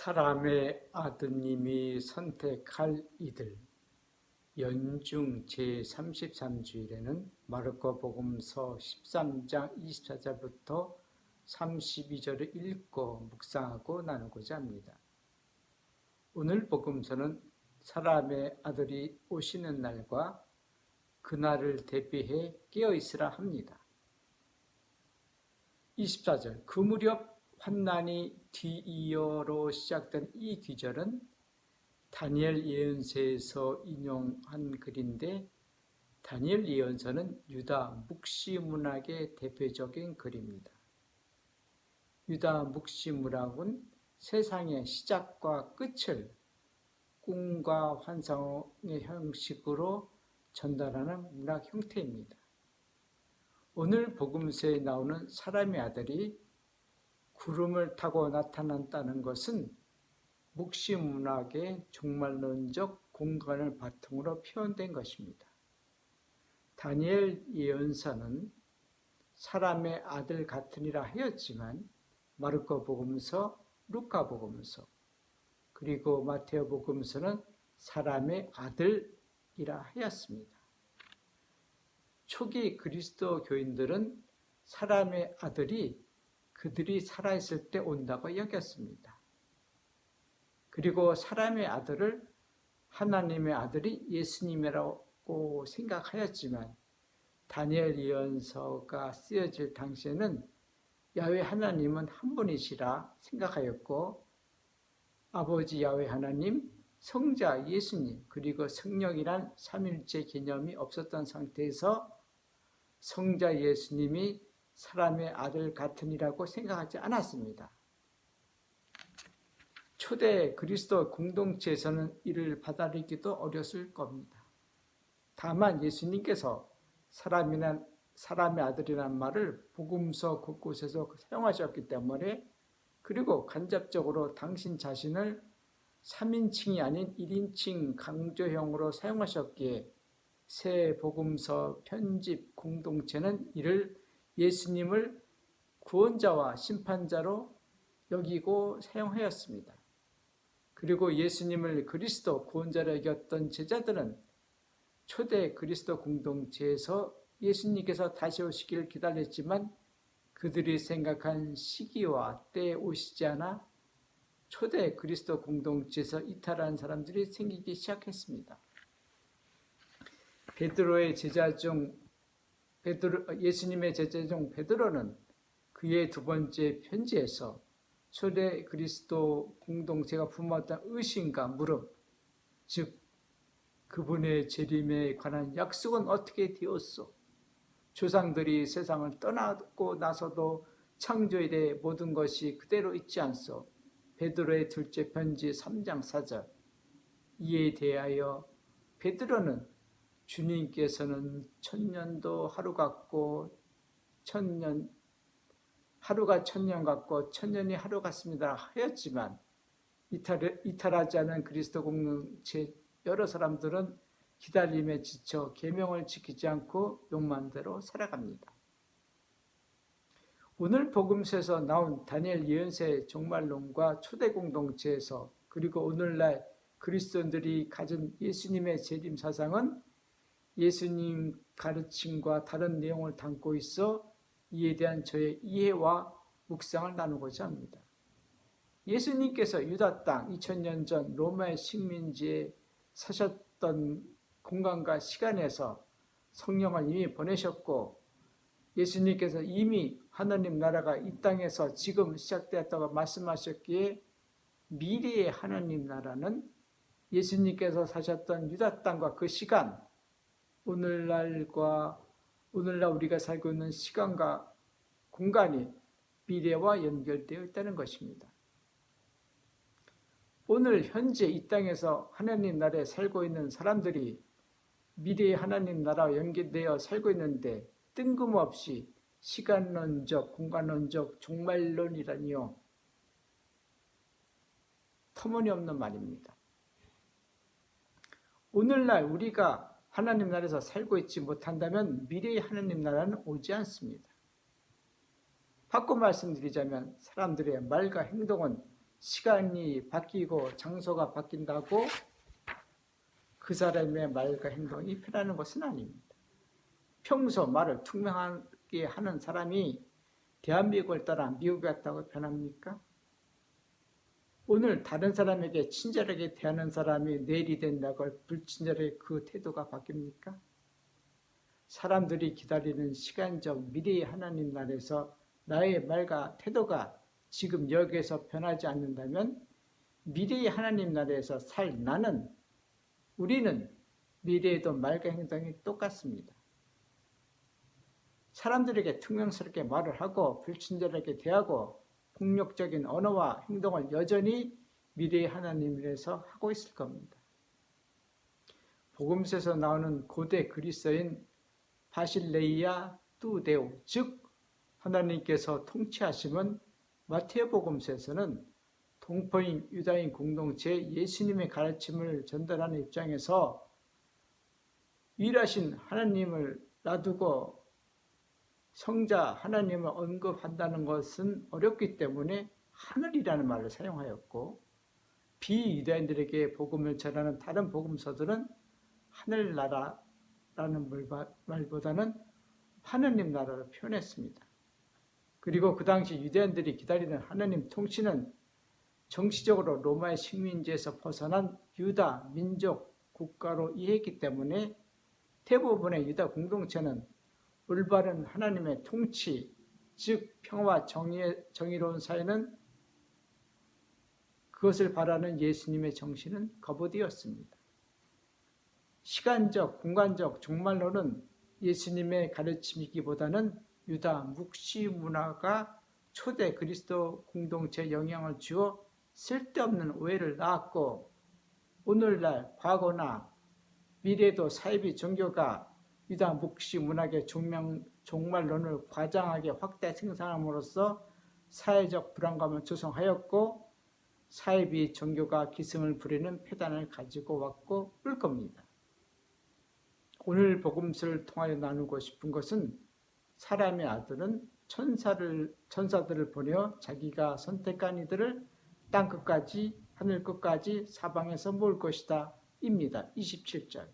사람의 아드님이 선택할 이들. 연중 제33주일에는 마르코복음서 13장 24절부터 32절을 읽고 묵상하고 나누고자 합니다. 오늘 복음서는 사람의 아들이 오시는 날과 그날을 대비해 깨어있으라 합니다. 24절, 그 무렵 환난이 뒤이어로 시작된 이 귀절은 다니엘 예언서에서 인용한 글인데, 다니엘 예언서는 유다 묵시문학의 대표적인 글입니다. 유다 묵시문학은 세상의 시작과 끝을 꿈과 환상의 형식으로 전달하는 문학 형태입니다. 오늘 복음서에 나오는 사람의 아들이 구름을 타고 나타난다는 것은 묵시문학의 종말론적 공간을 바탕으로 표현된 것입니다. 다니엘 예언서는 사람의 아들 같으니라 하였지만 마르코 복음서, 루카 복음서, 그리고 마테오 복음서는 사람의 아들이라 하였습니다. 초기 그리스도 교인들은 사람의 아들이 그들이 살아있을 때 온다고 여겼습니다. 그리고 사람의 아들을 하나님의 아들이 예수님이라고 생각하였지만, 다니엘 예언서가 쓰여질 당시에는 야훼 하나님은 한 분이시라 생각하였고, 아버지 야훼 하나님, 성자 예수님, 그리고 성령이란 삼일체 개념이 없었던 상태에서 성자 예수님이 사람의 아들 같으니라고 생각하지 않았습니다. 초대 그리스도 공동체에서는 이를 받아들이기도 어려웠을 겁니다. 다만 예수님께서 사람의 아들이라는 말을 복음서 곳곳에서 사용하셨기 때문에, 그리고 간접적으로 당신 자신을 3인칭이 아닌 1인칭 강조형으로 사용하셨기에 새 복음서 편집 공동체는 이를 예수님을 구원자와 심판자로 여기고 사용하였습니다. 그리고 예수님을 그리스도 구원자로 여겼던 제자들은 초대 그리스도 공동체에서 예수님께서 다시 오시기를 기다렸지만 그들이 생각한 시기와 때에 오시지 않아 초대 그리스도 공동체에서 이탈한 사람들이 생기기 시작했습니다. 예수님의 제자 중 베드로는 그의 두 번째 편지에서 초대 그리스도 공동체가 품었던 의심과 물음, 즉 그분의 재림에 관한 약속은 어떻게 되었소? 조상들이 세상을 떠나고 나서도 창조에 대해 모든 것이 그대로 있지 않소? 베드로의 둘째 편지 3장 4절. 이에 대하여 베드로는 주님께서는 천년도 하루 같고 하루가 천년 같고 천년이 하루 같습니다 하였지만, 이탈하지 않은 그리스도 공동체 여러 사람들은 기다림에 지쳐 계명을 지키지 않고 욕망대로 살아갑니다. 오늘 복음서에서 나온 다니엘 예언서의 종말론과 초대 공동체에서, 그리고 오늘날 그리스도인들이 가진 예수님의 재림 사상은 예수님 가르침과 다른 내용을 담고 있어 이에 대한 저의 이해와 묵상을 나누고자 합니다. 예수님께서 유다 땅 2000년 전 로마의 식민지에 사셨던 공간과 시간에서 성령을 이미 보내셨고, 예수님께서 이미 하나님 나라가 이 땅에서 지금 시작되었다고 말씀하셨기에 미래의 하나님 나라는 예수님께서 사셨던 유다 땅과 그 시간, 오늘날 우리가 살고 있는 시간과 공간이 미래와 연결되어 있다는 것입니다. 오늘 현재 이 땅에서 하나님 나라에 살고 있는 사람들이 미래의 하나님 나라와 연결되어 살고 있는데, 뜬금없이 시간론적, 공간론적 종말론이라니요, 터무니없는 말입니다. 오늘날 우리가 하나님 나라에서 살고 있지 못한다면 미래의 하나님 나라는 오지 않습니다. 바꿔 말씀드리자면 사람들의 말과 행동은 시간이 바뀌고 장소가 바뀐다고 그 사람의 말과 행동이 변하는 것은 아닙니다. 평소 말을 투명하게 하는 사람이 대한민국을 떠나 미국에 갔다고 변합니까? 오늘 다른 사람에게 친절하게 대하는 사람이 내일이 된다고 불친절하게 그 태도가 바뀝니까? 사람들이 기다리는 시간적 미래의 하나님 나라에서 나의 말과 태도가 지금 여기에서 변하지 않는다면 미래의 하나님 나라에서 살 우리는 미래에도 말과 행동이 똑같습니다. 사람들에게 퉁명스럽게 말을 하고 불친절하게 대하고 폭력적인 언어와 행동을 여전히 미래의 하나님에서 하고 있을 겁니다. 복음서에서 나오는 고대 그리스어인 바실레이아 뚜데우, 즉 하나님께서 통치하심은 마태복음서에서는 동포인 유다인 공동체에 예수님의 가르침을 전달하는 입장에서 일하신 하나님을 놔두고 성자 하나님을 언급한다는 것은 어렵기 때문에 하늘이라는 말을 사용하였고, 비유다인들에게 복음을 전하는 다른 복음서들은 하늘나라라는 말보다는 하느님 나라를 표현했습니다. 그리고 그 당시 유대인들이 기다리는 하나님 통치는 정치적으로 로마의 식민지에서 벗어난 유다 민족 국가로 이해했기 때문에 대부분의 유다 공동체는 올바른 하나님의 통치, 즉 평화와 정의로운 사회는 그것을 바라는 예수님의 정신은 거부되었습니다. 시간적, 공간적 종말론은 예수님의 가르침이기보다는 유다 묵시 문화가 초대 그리스도 공동체에 영향을 주어 쓸데없는 오해를 낳았고, 오늘날 과거나 미래에도 사이비 종교가 유다 묵시 문학의 종말론을 과장하게 확대 생산함으로써 사회적 불안감을 조성하였고, 사이비 종교가 기승을 부리는 패단을 가지고 왔고 올 겁니다. 오늘 복음서를 통하여 나누고 싶은 것은 사람의 아들은 천사들을 보내어 자기가 선택한 이들을 땅 끝까지 하늘 끝까지 사방에서 모을 것이다 입니다. 27절.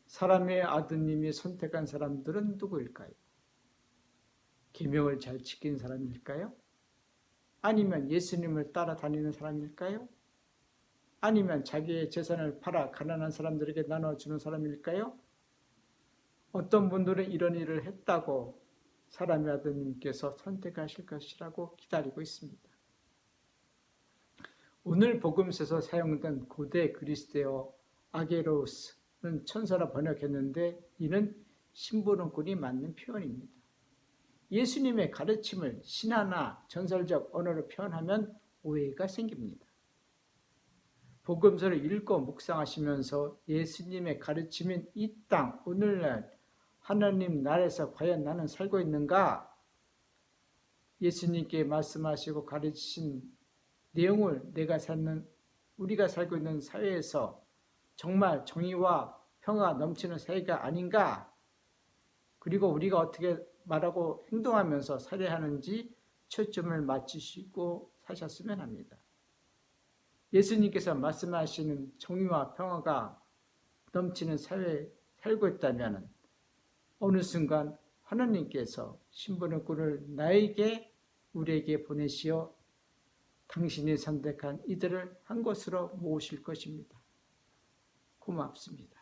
사람의 아드님이 선택한 사람들은 누구일까요? 계명을 잘 지킨 사람일까요? 아니면 예수님을 따라다니는 사람일까요? 아니면 자기의 재산을 팔아 가난한 사람들에게 나눠주는 사람일까요? 어떤 분들은 이런 일을 했다고 사람의 아드님께서 선택하실 것이라고 기다리고 있습니다. 오늘 복음서에서 사용된 고대 그리스어어 아게로스는 천사라 번역했는데 이는 심부름꾼이 맞는 표현입니다. 예수님의 가르침을 신화나 전설적 언어로 표현하면 오해가 생깁니다. 복음서를 읽고 묵상하시면서 예수님의 가르침인 이 땅, 오늘날 하나님 나라에서 과연 나는 살고 있는가? 예수님께 말씀하시고 가르치신 내용을 우리가 살고 있는 사회에서 정말 정의와 평화가 넘치는 사회가 아닌가? 그리고 우리가 어떻게 말하고 행동하면서 살아야 하는지 초점을 맞추시고 사셨으면 합니다. 예수님께서 말씀하시는 정의와 평화가 넘치는 사회에 살고 있다면 어느 순간 하나님께서 신부름꾼을 우리에게 보내시어 당신이 선택한 이들을 한 곳으로 모으실 것입니다. 고맙습니다.